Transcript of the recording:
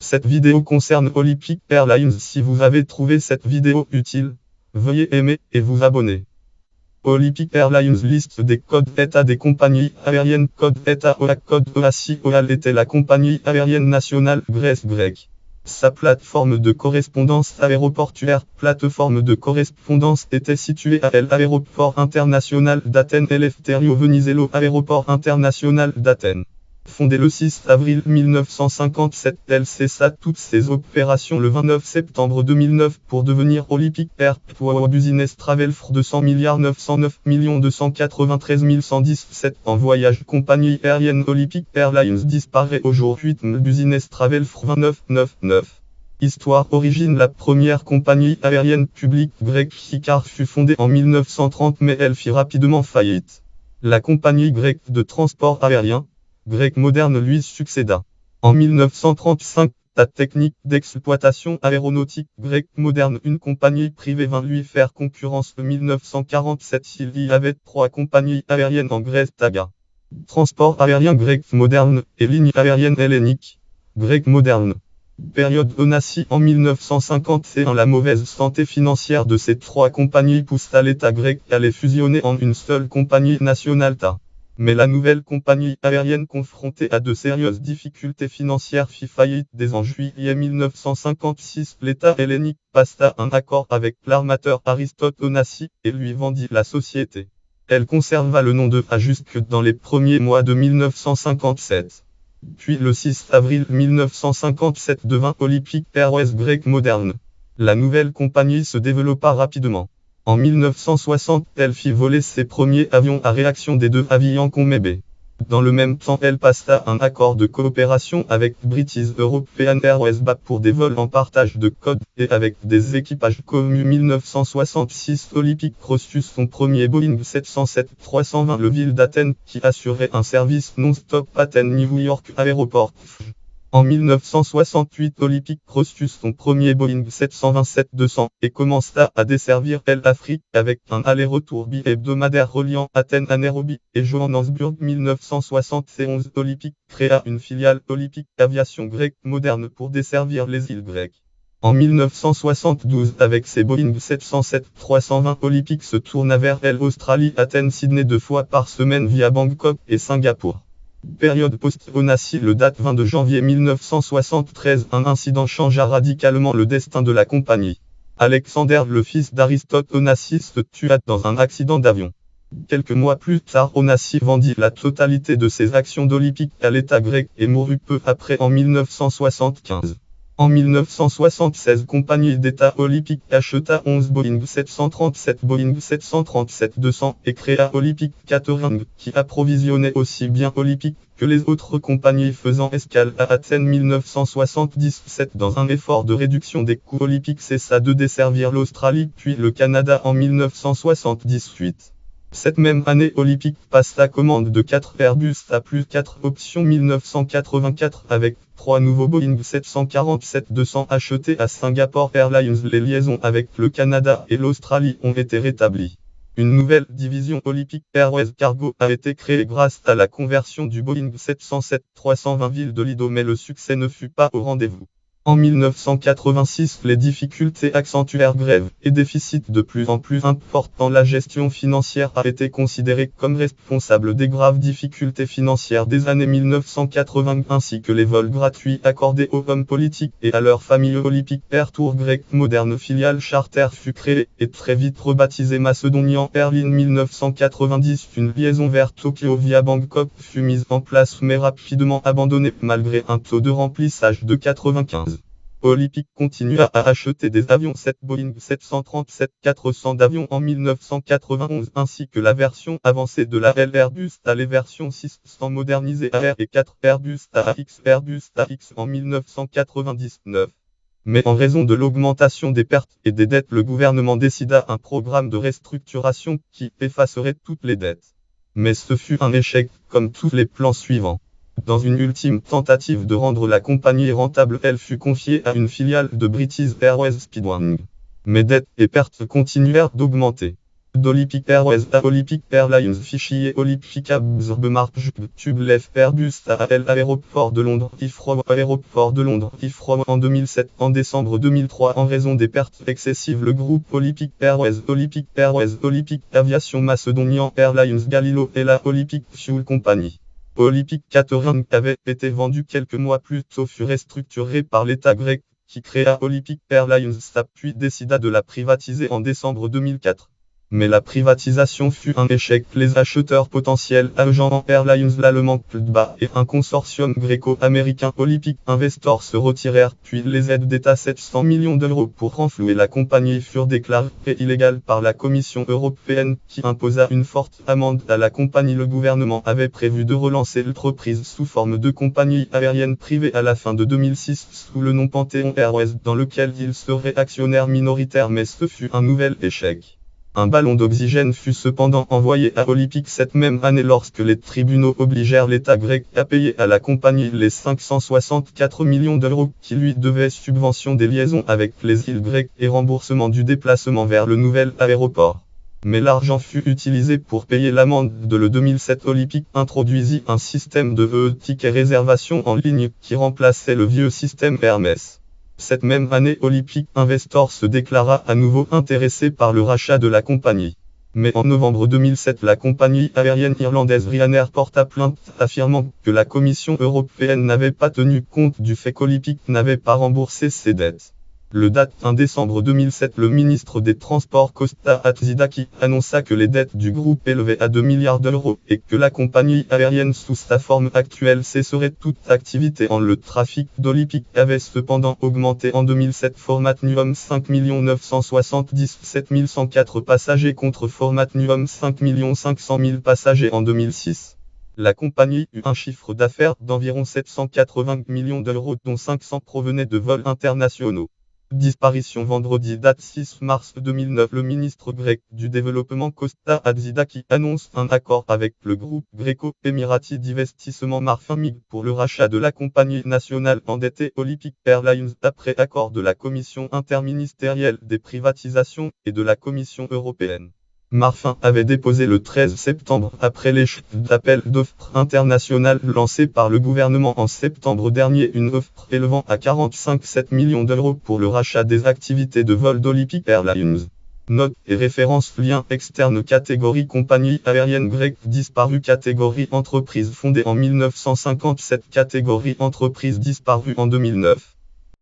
Cette vidéo concerne Olympic Airlines. Si vous avez trouvé cette vidéo utile, veuillez aimer et vous abonner. Olympic Airlines liste des codes ETA des compagnies aériennes. Code ETA OA. Code EASI. OAL était la compagnie aérienne nationale grecque. Sa plateforme de correspondance aéroportuaire, plateforme de correspondance, était située à l'aéroport international d'Athènes. Eleftherio Venizelos, aéroport international d'Athènes. Fondée le 6 avril 1957, elle cessa toutes ses opérations le 29 septembre 2009 pour devenir Olympic Airport Business Travel for 200 909 293 117 en voyage. Compagnie aérienne Olympic Airlines disparaît aujourd'hui. Business Travel for 2999. Histoire. Origine. La première compagnie aérienne publique grecque Hikar fut fondée en 1930 mais elle fit rapidement faillite. La compagnie grecque de transport aérien, Grec Moderne, lui succéda. En 1935, la technique d'exploitation aéronautique Grec Moderne, une compagnie privée, vint lui faire concurrence. En 1947, il y avait 3 compagnies aériennes en Grèce: Taga, transport aérien Grec Moderne, et ligne aérienne hellénique, Grec Moderne. Période Onassis. En 1951, la mauvaise santé financière de ces 3 compagnies poussa l'État grec à les fusionner en une seule compagnie nationale TA. Mais la nouvelle compagnie aérienne, confrontée à de sérieuses difficultés financières, fit faillite dès en juillet 1956. L'État hellénique passa un accord avec l'armateur Aristote Onassis et lui vendit la société. Elle conserva le nom de A jusque dans les premiers mois de 1957. Puis le 6 avril 1957 devint Olympic Airways Grec Moderne. La nouvelle compagnie se développa rapidement. En 1960, elle fit voler ses premiers avions à réaction des 2 avions Conmebé. Dans le même temps, elle passa un accord de coopération avec British European Airways BA pour des vols en partage de code et avec des équipages communs. 1966, Olympic reçut son premier Boeing 707-320 le ville d'Athènes, qui assurait un service non-stop Athènes-New York Aéroport. En 1968, Olympic reçut son premier Boeing 727-200 et commença à desservir l'Afrique avec un aller-retour bi-hebdomadaire reliant Athènes à Nairobi et Johannesburg. 1971, Olympic créa une filiale Olympic Aviation Grec Moderne pour desservir les îles grecques. En 1972, avec ses Boeing 707-320, Olympic se tourna vers l'Australie, Athènes-Sydney 2 fois par semaine via Bangkok et Singapour. Période post-Onassis. Le date 22 janvier 1973, un incident changea radicalement le destin de la compagnie. Alexander, le fils d'Aristote Onassis, se tua dans un accident d'avion. Quelques mois plus tard, Onassis vendit la totalité de ses actions d'Olympic à l'État grec et mourut peu après en 1975. En 1976, compagnie d'État Olympic acheta 11 Boeing 737, Boeing 737-200 et créa Olympic Catering, qui approvisionnait aussi bien Olympic que les autres compagnies faisant escale à Athènes. 1977, dans un effort de réduction des coûts, Olympic cessa de desservir l'Australie puis le Canada en 1978. Cette même année, Olympic passe la commande de 4 Airbus à plus 4 options. 1984, avec 3 nouveaux Boeing 747-200 achetés à Singapore Airlines, les liaisons avec le Canada et l'Australie ont été rétablies. Une nouvelle division Olympic Airways Cargo a été créée grâce à la conversion du Boeing 707-320 ville de Lido, mais le succès ne fut pas au rendez-vous. En 1986, les difficultés accentuèrent grève et déficit de plus en plus importants. La gestion financière a été considérée comme responsable des graves difficultés financières des années 1980, ainsi que les vols gratuits accordés aux hommes politiques et à leurs familles. Olympic Air Tour Grec Moderne filiale charter fut créée et très vite rebaptisée Macedonian Airlines. 1990, une liaison vers Tokyo via Bangkok fut mise en place mais rapidement abandonnée malgré un taux de remplissage de 95. Olympic continua à acheter des avions 7 Boeing 737-400 d'avions en 1991 ainsi que la version avancée de la Airbus A, les versions 600 modernisées AR et 4 Airbus AX en 1999. Mais en raison de l'augmentation des pertes et des dettes, le gouvernement décida un programme de restructuration qui effacerait toutes les dettes. Mais ce fut un échec, comme tous les plans suivants. Dans une ultime tentative de rendre la compagnie rentable, elle fut confiée à une filiale de British Airways Speedwing. Mais dettes et pertes continuèrent d'augmenter. d'Olympic Airways à Olympic Airlines Fichier Olympic Absorbe Tube Lef Airbus AL Aéroport de Londres Heathrow Aéroport de Londres Heathrow en 2007. En décembre 2003 en raison des pertes excessives le groupe Olympic Airways Olympic Aviation Macedonian Airlines Galileo et la Olympic Fuel Company. Olympic Catering avait été vendu quelques mois plus tôt fut restructuré par l'État grec qui créa Olympic Airlines puis décida de la privatiser en décembre 2004. Mais la privatisation fut un échec. Les acheteurs potentiels Agent Airlines l'allemand Plba et un consortium gréco-américain Olympic Investors se retirèrent puis les aides d'État 700 millions d'euros pour renflouer la compagnie furent déclarées illégales par la Commission européenne qui imposa une forte amende à la compagnie. Le gouvernement avait prévu de relancer l'entreprise sous forme de compagnie aérienne privée à la fin de 2006 sous le nom Panthéon Airways dans lequel il serait actionnaire minoritaire mais ce fut un nouvel échec. Un ballon d'oxygène fut cependant envoyé à Olympic cette même année lorsque les tribunaux obligèrent l'État grec à payer à la compagnie les 564 millions d'euros qui lui devaient subvention des liaisons avec les îles grecques et remboursement du déplacement vers le nouvel aéroport. Mais l'argent fut utilisé pour payer l'amende de le 2007 Olympic introduisit un système de ticket réservation en ligne qui remplaçait le vieux système Hermès. Cette même année Olympic Investors se déclara à nouveau intéressé par le rachat de la compagnie. Mais en novembre 2007 la compagnie aérienne irlandaise Ryanair porta plainte affirmant que la Commission européenne n'avait pas tenu compte du fait qu'Olympic n'avait pas remboursé ses dettes. Le date 1 décembre 2007 le ministre des Transports Costa Hatzidaki annonça que les dettes du groupe élevaient à 2 milliards d'euros et que la compagnie aérienne sous sa forme actuelle cesserait toute activité le trafic d'Olympic avait cependant augmenté en 2007 format Nuum 5 977 104 passagers contre format Nuum 5 500 000 passagers en 2006. La compagnie eut un chiffre d'affaires d'environ 780 millions d'euros dont 500 provenaient de vols internationaux. Disparition vendredi date 6 mars 2009 le ministre grec du développement Costa Hatzidaki annonce un accord avec le groupe gréco-émirati d'investissement Marfin pour le rachat de la compagnie nationale endettée Olympic Airlines après accord de la commission interministérielle des privatisations et de la Commission européenne. Marfin avait déposé le 13 septembre après l'échec d'appel d'offres international lancé par le gouvernement en septembre dernier une offre élevant à 45,7 millions d'euros pour le rachat des activités de vol d'Olympic Airlines. Note et référence lien externe catégorie compagnie aérienne grecque disparue catégorie entreprise fondée en 1957 catégorie entreprise disparue en 2009.